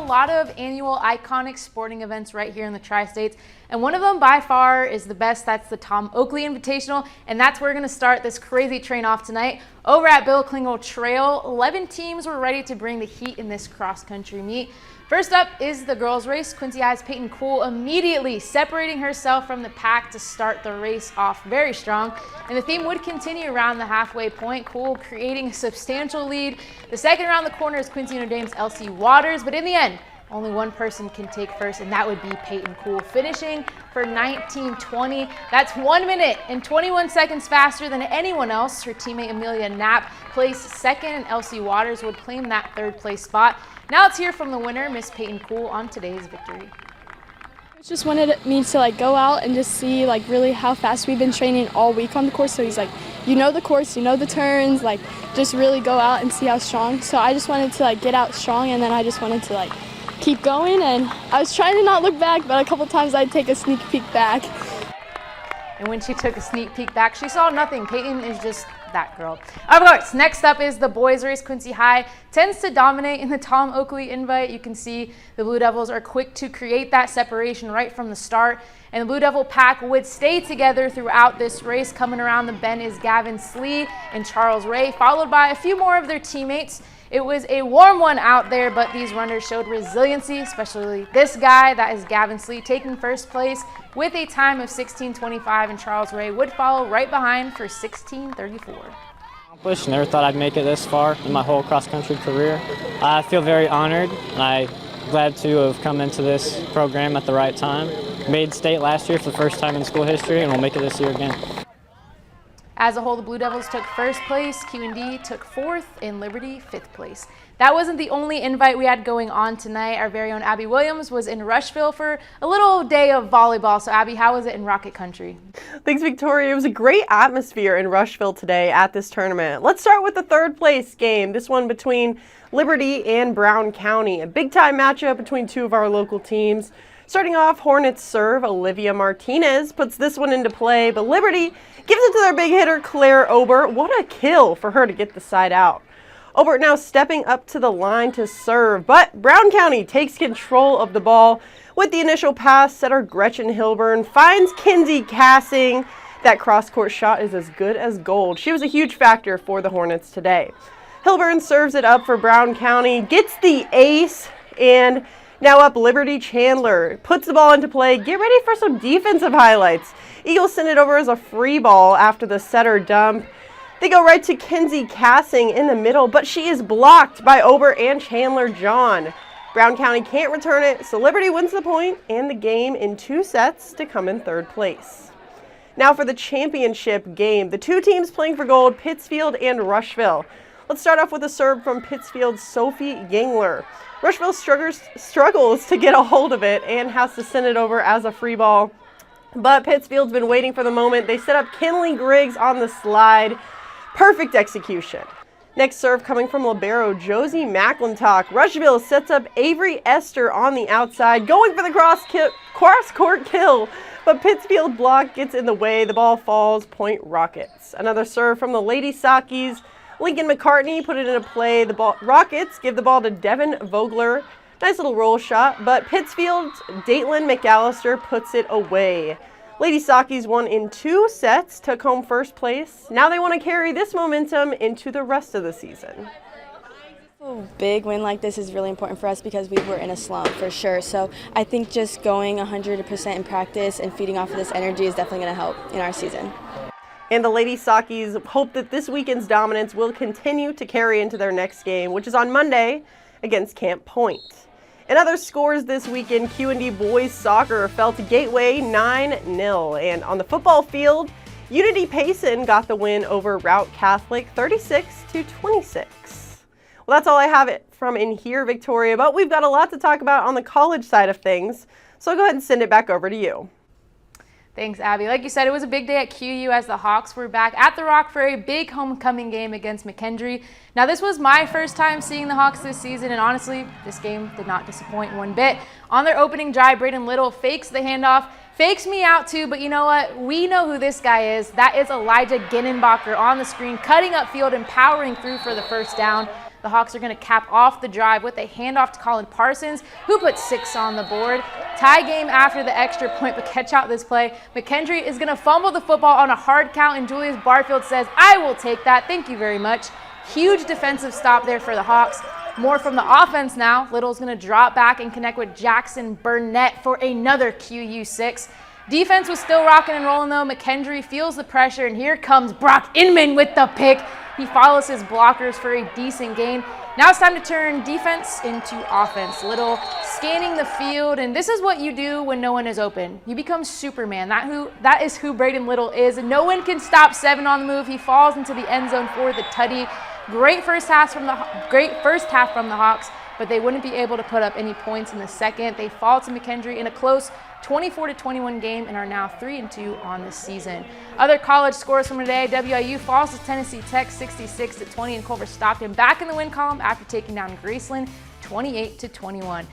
lot of annual iconic sporting events right here in the Tri-States, and one of them by far is the best. That's the Tom Oakley Invitational, and that's where we're going to start this crazy train off tonight over at Bill Klingel Trail. 11 teams were ready to bring the heat in this cross-country meet. First up is the girls' race. Quincy High's Peyton Kuhl immediately separating herself from the pack to start the race off very strong. And the theme would continue around the halfway point. Kuhl creating a substantial lead. The second around the corner is Quincy Notre Dame's Elsie Waters, but in the end, only one person can take first, and that would be Peyton Kuhl, finishing for 19:20. That's 1 minute and 21 seconds faster than anyone else. Her teammate Amelia Knapp placed second, and Elsie Waters would claim that third place spot. Now let's hear from the winner, Miss Peyton Kuhl, on today's victory. Just wanted me to go out and just see really how fast we've been training all week on the course. So he's like, you know the course, you know the turns, just really go out and see how strong. So I just wanted to get out strong, and then I just wanted to keep going, and I was trying to not look back, but a couple times I'd take a sneak peek back. And when she took a sneak peek back, she saw nothing. Peyton is just that girl. Of course, next up is the boys' race. Quincy High tends to dominate in the Tom Oakley Invite. You can see the Blue Devils are quick to create that separation right from the start, and the Blue Devil pack would stay together throughout this race. Coming around the bend is Gavin Slee and Charles Ray, followed by a few more of their teammates. It was a warm one out there, but these runners showed resiliency, especially this guy, that is Gavin Slee, taking first place with a time of 16:25, and Charles Ray would follow right behind for 16:34. Never thought I'd make it this far in my whole cross-country career. I feel very honored, and I'm glad to have come into this program at the right time. Made state last year for the first time in school history, and we'll make it this year again. As a whole, the Blue Devils took first place, QD took fourth, and Liberty fifth place. That wasn't the only invite we had going on tonight. Our very own Abby Williams was in Rushville for a little day of volleyball. So Abby, how was it in Rocket Country? Thanks, Victoria. It was a great atmosphere in Rushville today at this tournament. Let's start with the third place game, this one between Liberty and Brown County. A big time matchup between two of our local teams. Starting off, Hornets serve, Olivia Martinez puts this one into play, but Liberty gives it to their big hitter, Claire Ober. What a kill for her to get the side out. Ober now stepping up to the line to serve, but Brown County takes control of the ball with the initial pass. Setter Gretchen Hilburn finds Kinsey Cassing. That cross-court shot is as good as gold. She was a huge factor for the Hornets today. Hilburn serves it up for Brown County, gets the ace, and now up Liberty Chandler puts the ball into play. Get ready for some defensive highlights. Eagles send it over as a free ball after the setter dump. They go right to Kinsey Cassing in the middle, but she is blocked by Ober and Chandler John. Brown County can't return it, so Liberty wins the point and the game in 2 sets to come in third place. Now for the championship game, the two teams playing for gold, Pittsfield and Rushville. Let's start off with a serve from Pittsfield's Sophie Yingler. Rushville struggles to get a hold of it and has to send it over as a free ball. But Pittsfield's been waiting for the moment. They set up Kinley Griggs on the slide. Perfect execution. Next serve coming from libero Josie McClintock. Rushville sets up Avery Esther on the outside, going for the cross-court kill. But Pittsfield block gets in the way. The ball falls, point Rockets. Another serve from the Lady Sakis. Lincoln McCartney put it into play. The Rockets give the ball to Devin Vogler. Nice little roll shot, but Pittsfield's Datelyn McAllister puts it away. Lady Sakis won in 2 sets, took home first place. Now they want to carry this momentum into the rest of the season. A big win like this is really important for us because we were in a slump for sure. So I think just going 100% in practice and feeding off of this energy is definitely going to help in our season. And the Lady Sakis hope that this weekend's dominance will continue to carry into their next game, which is on Monday against Camp Point. In other scores this weekend, QD boys soccer fell to Gateway 9-0. And on the football field, Unity Payson got the win over Route Catholic 36-26. Well, that's all I have it from in here, Victoria, but we've got a lot to talk about on the college side of things. So I'll go ahead and send it back over to you. Thanks, Abby. Like you said, it was a big day at QU as the Hawks were back at the Rock for a big homecoming game against McKendree. Now, this was my first time seeing the Hawks this season, and honestly, this game did not disappoint one bit. On their opening drive, Braden Little fakes the handoff, fakes me out too, but you know what? We know who this guy is. That is Elijah Ginnenbacher on the screen, cutting up field and powering through for the first down. The Hawks are going to cap off the drive with a handoff to Colin Parsons, who put 6 on the board. Tie game after the extra point, but catch out this play. McKendree is going to fumble the football on a hard count, and Julius Barfield says, "I will take that. Thank you very much." Huge defensive stop there for the Hawks. More from the offense now. Little's going to drop back and connect with Jackson Burnett for another QU6. Defense was still rocking and rolling though. McKendree feels the pressure, and here comes Brock Inman with the pick. He follows his blockers for a decent gain. Now it's time to turn defense into offense. Little scanning the field, and this is what you do when no one is open. You become Superman. That is who Braden Little is, and no one can stop 7 on the move. He falls into the end zone for the tutty. Great first half from the Hawks, but they wouldn't be able to put up any points in the second. They fall to McKendree in a close 24-21 game and are now 3-2 on the season. Other college scores from today: WIU falls to Tennessee Tech 66-20, and Culver Stockton back in the win column after taking down Graceland 28-21.